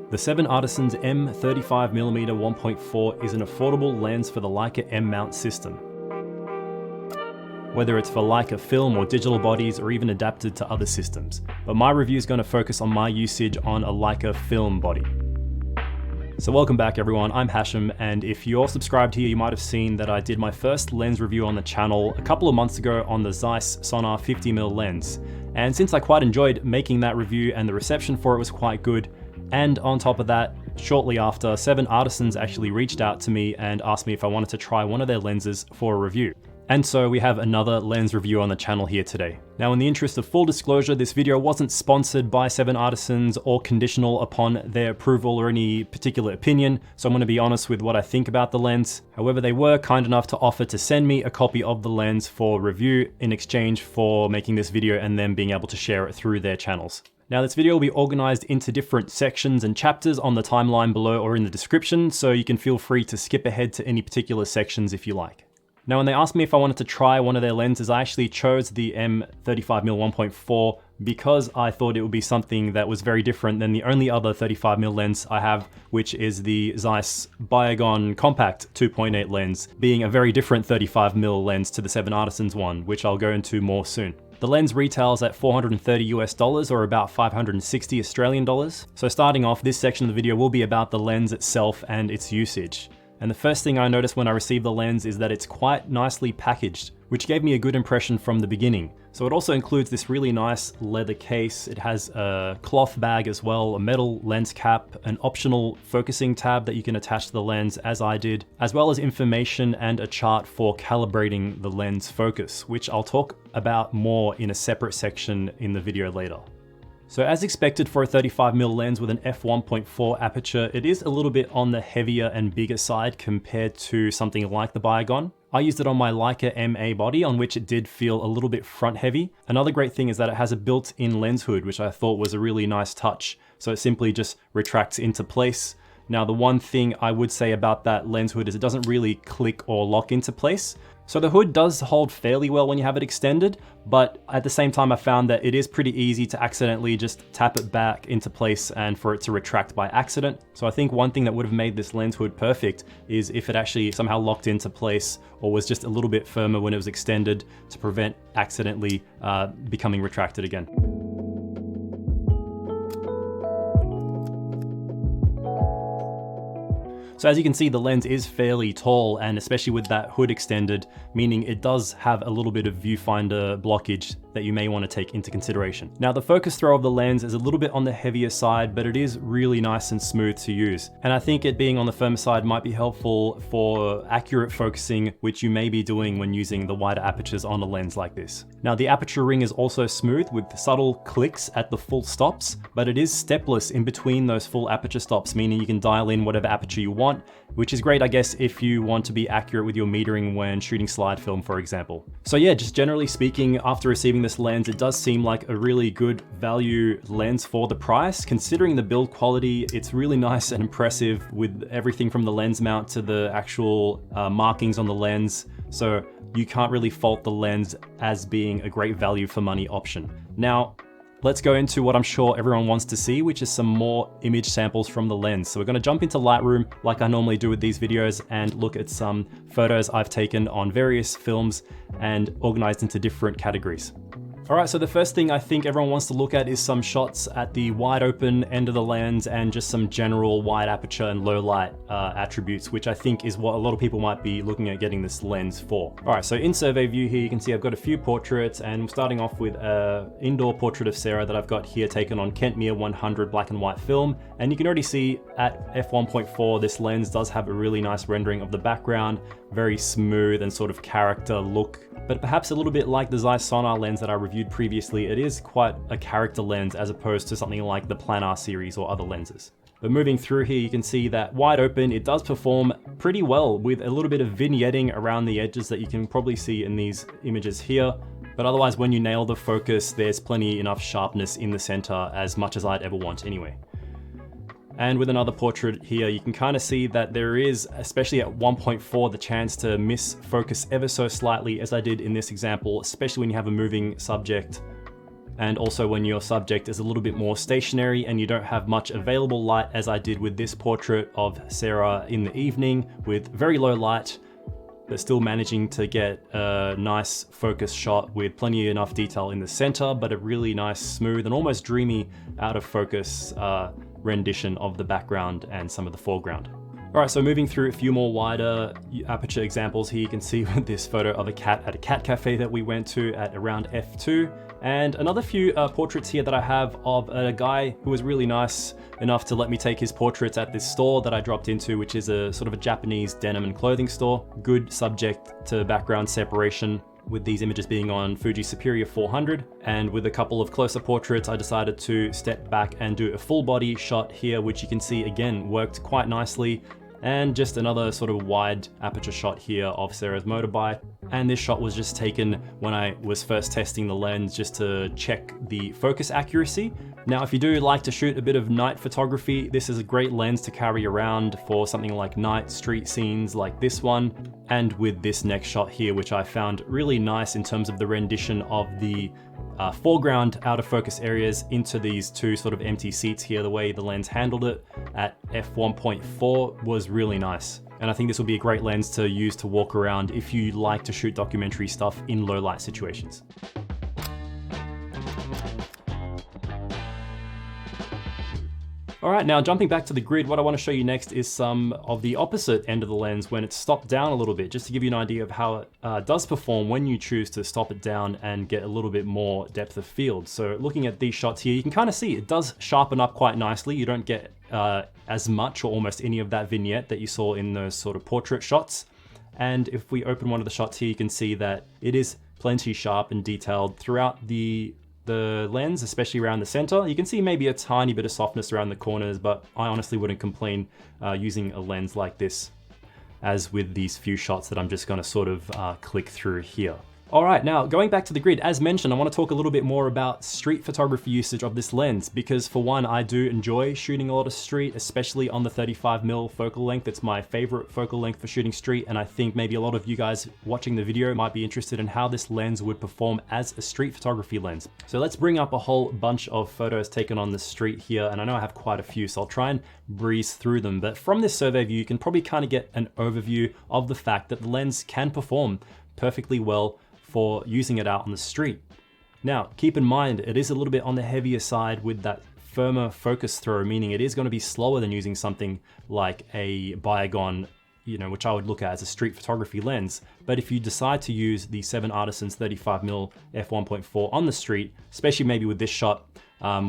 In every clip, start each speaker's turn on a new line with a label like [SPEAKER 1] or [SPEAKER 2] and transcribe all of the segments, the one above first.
[SPEAKER 1] The 7 Artisans M35mm 1.4 is an affordable lens for the Leica M-mount system. Whether it's for Leica film or digital bodies or even adapted to other systems. But my review is going to focus on my usage on a Leica film body. So welcome back everyone, I'm Hashem, and if you're subscribed here you might have seen that I did my first lens review on the channel a couple of months ago on the Zeiss Sonnar 50mm lens. And since I quite enjoyed making that review and the reception for it was quite good, and on top of that, shortly after, 7 Artisans actually reached out to me and asked me if I wanted to try one of their lenses for a review. And so we have another lens review on the channel here today. Now in the interest of full disclosure, this video wasn't sponsored by 7 Artisans or conditional upon their approval or any particular opinion, so I'm going to be honest with what I think about the lens. However, they were kind enough to offer to send me a copy of the lens for review in exchange for making this video and them being able to share it through their channels. Now this video will be organized into different sections and chapters on the timeline below or in the description, so you can feel free to skip ahead to any particular sections if you like. Now when they asked me if I wanted to try one of their lenses, I actually chose the M35mm 1.4 because I thought it would be something that was very different than the only other 35mm lens I have, which is the Zeiss Biogon Compact 2.8 lens, being a very different 35mm lens to the 7 Artisans one, which I'll go into more soon. The lens retails at $430 US or about 560 Australian dollars. So starting off, this section of the video will be about the lens itself and its usage. And the first thing I noticed when I received the lens is that it's quite nicely packaged, which gave me a good impression from the beginning. So it also includes this really nice leather case. It has a cloth bag as well, a metal lens cap, an optional focusing tab that you can attach to the lens, as I did, as well as information and a chart for calibrating the lens focus, which I'll talk about more in a separate section in the video later. So as expected for a 35mm lens with an f1.4 aperture, it is a little bit on the heavier and bigger side compared to something like the Biogon. I used it on my Leica M-A body, on which it did feel a little bit front heavy. Another great thing is that it has a built-in lens hood, which I thought was a really nice touch. So it simply just retracts into place. Now the one thing I would say about that lens hood is it doesn't really click or lock into place. So the hood does hold fairly well when you have it extended, but at the same time I found that it is pretty easy to accidentally just tap it back into place and for it to retract by accident. So I think one thing that would have made this lens hood perfect is if it actually somehow locked into place or was just a little bit firmer when it was extended to prevent accidentally becoming retracted again. So as you can see, the lens is fairly tall, and especially with that hood extended, meaning it does have a little bit of viewfinder blockage that you may want to take into consideration. Now the focus throw of the lens is a little bit on the heavier side, but it is really nice and smooth to use. And I think it being on the firmer side might be helpful for accurate focusing, which you may be doing when using the wider apertures on a lens like this. Now the aperture ring is also smooth with subtle clicks at the full stops, but it is stepless in between those full aperture stops, meaning you can dial in whatever aperture you want, which is great, I guess, if you want to be accurate with your metering when shooting slide film, for example. So yeah, just generally speaking, after receiving this lens, it does seem like a really good value lens for the price. Considering the build quality, it's really nice and impressive with everything from the lens mount to the actual markings on the lens. So you can't really fault the lens as being a great value for money option. Now, let's go into what I'm sure everyone wants to see, which is some more image samples from the lens. So we're going to jump into Lightroom like I normally do with these videos and look at some photos I've taken on various films and organized into different categories. Alright, so the first thing I think everyone wants to look at is some shots at the wide open end of the lens and just some general wide aperture and low light attributes, which I think is what a lot of people might be looking at getting this lens for. Alright, so in survey view here, you can see I've got a few portraits, and I'm starting off with an indoor portrait of Sarah that I've got here taken on Kentmere 100 black and white film. And you can already see at f1.4, this lens does have a really nice rendering of the background, very smooth and sort of character look. But perhaps a little bit like the Zeiss Sonnar lens that I reviewed previously, it is quite a character lens as opposed to something like the planar series or other lenses. But moving through here, you can see that wide open, it does perform pretty well with a little bit of vignetting around the edges that you can probably see in these images here. But otherwise, when you nail the focus, there's plenty enough sharpness in the center, as much as I'd ever want anyway. And with another portrait here, you can kind of see that there is, especially at 1.4, the chance to miss focus ever so slightly, as I did in this example, especially when you have a moving subject. and also when your subject is a little bit more stationary and you don't have much available light, as I did with this portrait of Sarah in the evening with very low light, but still managing to get a nice focus shot with plenty enough detail in the center, but a really nice, smooth and almost dreamy out of focus rendition of the background and some of the foreground. All right, so moving through a few more wider aperture examples here, you can see this photo of a cat at a cat cafe that we went to at around f2, and another few portraits here that I have of a guy who was really nice enough to let me take his portraits at this store that I dropped into, which is a sort of a Japanese denim and clothing store. Good subject to background separation, with these images being on Fuji Superior 400. And with a couple of closer portraits, I decided to step back and do a full body shot here, which you can see again worked quite nicely. And just another sort of wide aperture shot here of Sarah's motorbike. And this shot was just taken when I was first testing the lens just to check the focus accuracy. Now, if you do like to shoot a bit of night photography, this is a great lens to carry around for something like night street scenes like this one. And with this next shot here, which I found really nice in terms of the rendition of the foreground out of focus areas into these two sort of empty seats here, the way the lens handled it at f1.4 was really nice. And I think this will be a great lens to use to walk around if you like to shoot documentary stuff in low light situations. All right, now jumping back to the grid, what I want to show you next is some of the opposite end of the lens when it's stopped down a little bit, just to give you an idea of how it does perform when you choose to stop it down and get a little bit more depth of field. So looking at these shots here, you can kind of see it does sharpen up quite nicely. You don't get as much or almost any of that vignette that you saw in those sort of portrait shots. And if we open one of the shots here, you can see that it is plenty sharp and detailed throughout the lens, especially around the center. You can see maybe a tiny bit of softness around the corners, but I honestly wouldn't complain using a lens like this, as with these few shots that I'm just gonna sort of click through here. All right, now going back to the grid, as mentioned, I want to talk a little bit more about street photography usage of this lens, because for one, I do enjoy shooting a lot of street, especially on the 35mm focal length. It's my favorite focal length for shooting street, and I think maybe a lot of you guys watching the video might be interested in how this lens would perform as a street photography lens. So let's bring up a whole bunch of photos taken on the street here, and I know I have quite a few, so I'll try and breeze through them. But from this survey view, you can probably kind of get an overview of the fact that the lens can perform perfectly well for using it out on the street. Now, keep in mind, it is a little bit on the heavier side with that firmer focus throw, meaning it is going to be slower than using something like a Biogon, which I would look at as a street photography lens. But if you decide to use the 7 Artisans 35mm F1.4 on the street, especially maybe with this shot,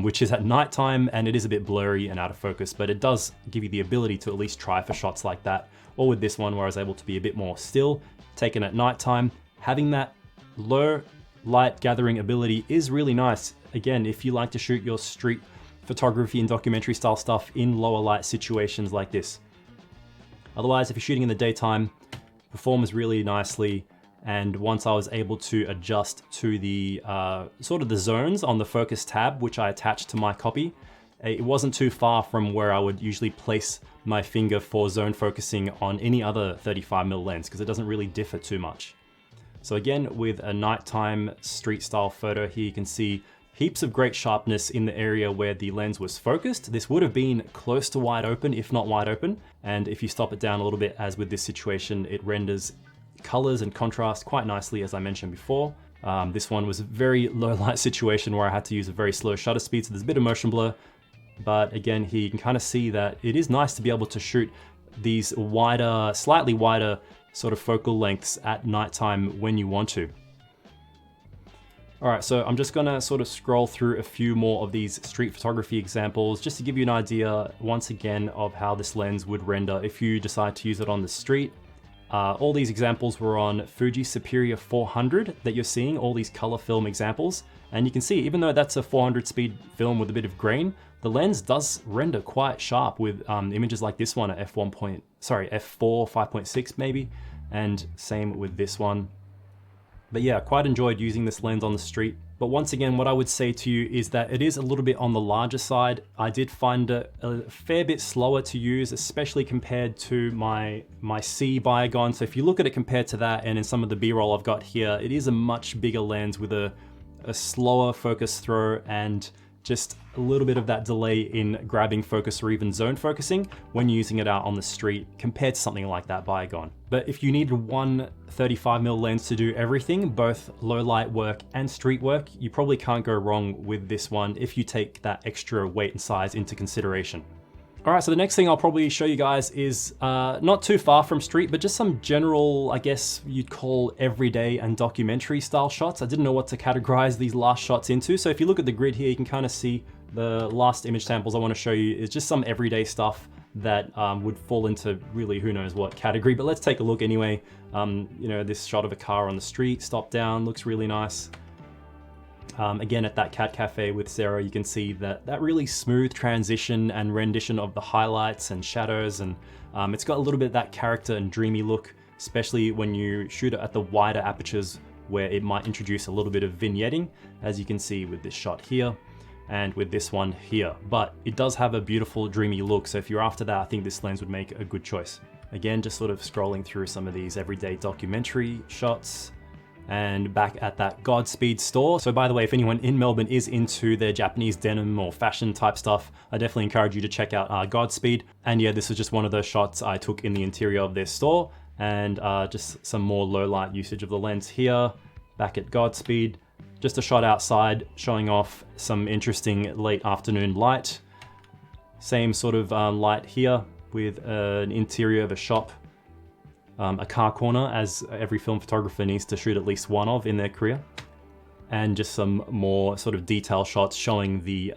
[SPEAKER 1] which is at nighttime and it is a bit blurry and out of focus, but it does give you the ability to at least try for shots like that. Or with this one where I was able to be a bit more still, taken at nighttime, having that low light gathering ability is really nice. Again, if you like to shoot your street photography and documentary style stuff in lower light situations like this. Otherwise, if you're shooting in the daytime, performs really nicely. And once I was able to adjust to the sort of the zones on the focus tab, which I attached to my copy, it wasn't too far from where I would usually place my finger for zone focusing on any other 35mm lens, because it doesn't really differ too much. So again, with a nighttime street style photo here, you can see heaps of great sharpness in the area where the lens was focused. This would have been close to wide open, if not wide open. And if you stop it down a little bit, as with this situation, it renders colors and contrast quite nicely, as I mentioned before. This one was a very low light situation where I had to use a very slow shutter speed, so there's a bit of motion blur. But again, here you can kind of see that it is nice to be able to shoot these wider, slightly wider sort of focal lengths at nighttime when you want to. All right, so I'm just gonna sort of scroll through a few more of these street photography examples just to give you an idea, once again, of how this lens would render if you decide to use it on the street. All these examples were on Fuji Superior 400 that you're seeing, all these color film examples. And you can see, even though that's a 400 speed film with a bit of grain, the lens does render quite sharp with images like this one at f4 5.6 maybe, and same with this one. But yeah, quite enjoyed using this lens on the street. But once again, what I would say to you is that it is a little bit on the larger side. I did find it a fair bit slower to use, especially compared to my C Biogon. So if you look at it compared to that, and in some of the B-roll I've got here, it is a much bigger lens with a a slower focus throw and just a little bit of that delay in grabbing focus or even zone focusing when using it out on the street compared to something like that Bygone. But if you needed one 35mm lens to do everything, both low light work and street work, you probably can't go wrong with this one if you take that extra weight and size into consideration. All right, so the next thing I'll probably show you guys is not too far from street, but just some general, I guess you'd call everyday and documentary style shots. I didn't know what to categorize these last shots into. So if you look at the grid here, you can kind of see the last image samples I want to show you is just some everyday stuff that would fall into really who knows what category, but let's take a look anyway. You know, this shot of a car on the street, stop down, looks really nice. Again, at that cat cafe with Sarah, you can see that really smooth transition and rendition of the highlights and shadows, and it's got a little bit of that character and dreamy look, especially when you shoot it at the wider apertures where it might introduce a little bit of vignetting, as you can see with this shot here and with this one here. But it does have a beautiful dreamy look, so if you're after that, I think this lens would make a good choice. Again, just sort of scrolling through some of these everyday documentary shots. And back at that Godspeed store. So by the way, if anyone in Melbourne is into their Japanese denim or fashion type stuff, I definitely encourage you to check out Godspeed. And yeah, this was just one of those shots I took in the interior of their store, and just some more low light usage of the lens here. Back at Godspeed, just a shot outside showing off some interesting late afternoon light. Same sort of light here with an interior of a shop. A car corner, as every film photographer needs to shoot at least one of in their career. And just some more sort of detail shots showing the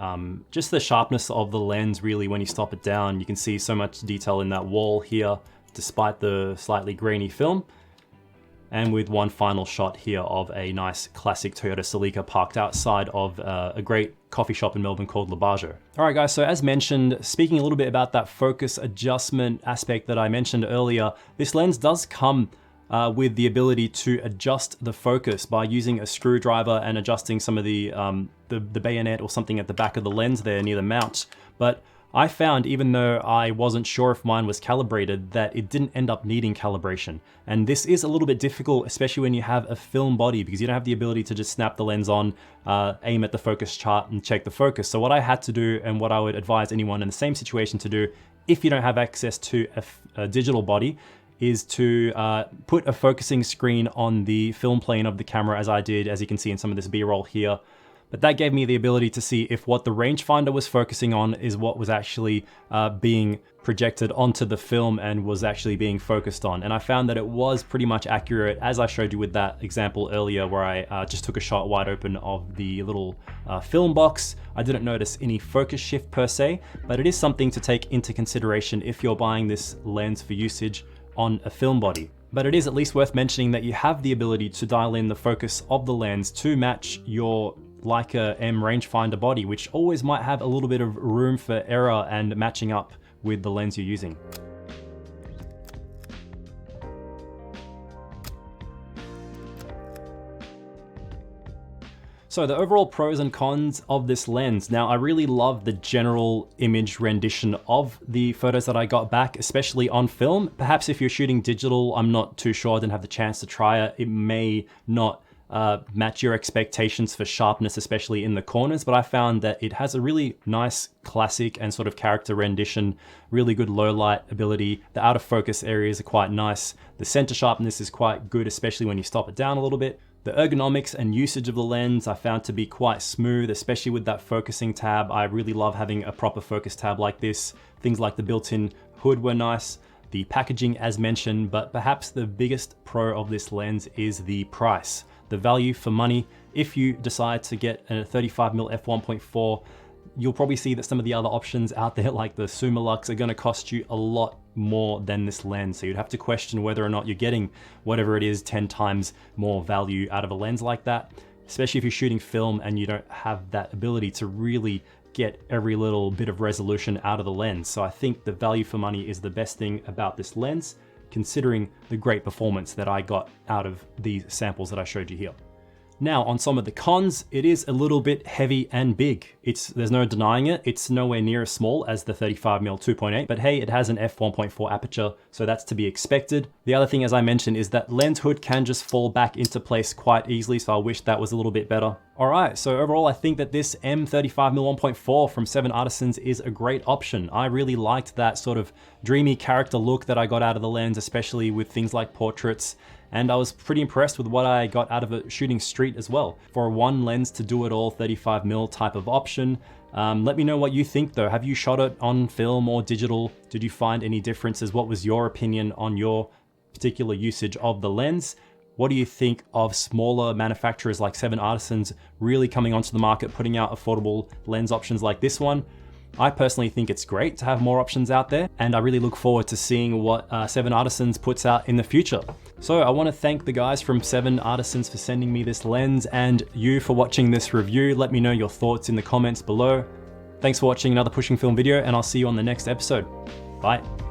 [SPEAKER 1] just the sharpness of the lens really when you stop it down. You can see so much detail in that wall here, despite the slightly grainy film. And with one final shot here of a nice classic Toyota Celica parked outside of a great coffee shop in Melbourne called Labajo. All right guys, so as mentioned, speaking a little bit about that focus adjustment aspect that I mentioned earlier, this lens does come with the ability to adjust the focus by using a screwdriver and adjusting some of the bayonet or something at the back of the lens there near the mount. But I found, even though I wasn't sure if mine was calibrated, that it didn't end up needing calibration. And this is a little bit difficult, especially when you have a film body, because you don't have the ability to just snap the lens on, aim at the focus chart and check the focus. So what I had to do, and what I would advise anyone in the same situation to do, if you don't have access to a digital body, is to put a focusing screen on the film plane of the camera, as I did, as you can see in some of this B-roll here. But that gave me the ability to see if what the rangefinder was focusing on is what was actually being projected onto the film and was actually being focused on. And I found that it was pretty much accurate, as I showed you with that example earlier where I just took a shot wide open of the little film box. I didn't notice any focus shift per se, but it is something to take into consideration if you're buying this lens for usage on a film body. But it is at least worth mentioning that you have the ability to dial in the focus of the lens to match your Leica M rangefinder body, which always might have a little bit of room for error and matching up with the lens you're using. So the overall pros and cons of this lens. Now, I really love the general image rendition of the photos that I got back, especially on film. Perhaps if you're shooting digital, I'm not too sure, I didn't have the chance to try it. It may not match your expectations for sharpness, especially in the corners, but I found that it has a really nice classic and sort of character rendition, really good low light ability. The out of focus areas are quite nice. The center sharpness is quite good, especially when you stop it down a little bit. The ergonomics and usage of the lens I found to be quite smooth, especially with that focusing tab. I really love having a proper focus tab like this. Things like the built-in hood were nice. The packaging as mentioned, but perhaps the biggest pro of this lens is the price. The value for money. If you decide to get a 35mm f1.4, you'll probably see that some of the other options out there like the Summilux are going to cost you a lot more than this lens. So you'd have to question whether or not you're getting whatever it is 10 times more value out of a lens like that, especially if you're shooting film and you don't have that ability to really get every little bit of resolution out of the lens. So I think the value for money is the best thing about this lens, considering the great performance that I got out of these samples that I showed you here. Now, on some of the cons, it is a little bit heavy and big. There's no denying it. It's nowhere near as small as the 35mm 2.8, but hey, it has an f1.4 aperture, so that's to be expected. The other thing, as I mentioned, is that lens hood can just fall back into place quite easily, so I wish that was a little bit better. All right, so overall, I think that this M35mm 1.4 from 7 Artisans is a great option. I really liked that sort of dreamy character look that I got out of the lens, especially with things like portraits. And I was pretty impressed with what I got out of it shooting street as well. For a one lens to do it all 35mm type of option. Let me know what you think though. Have you shot it on film or digital? Did you find any differences? What was your opinion on your particular usage of the lens? What do you think of smaller manufacturers like 7 Artisans really coming onto the market, putting out affordable lens options like this one? I personally think it's great to have more options out there, and I really look forward to seeing what 7 Artisans puts out in the future. So I want to thank the guys from 7 Artisans for sending me this lens, and you for watching this review. Let me know your thoughts in the comments below. Thanks for watching another Pushing Film video, and I'll see you on the next episode. Bye.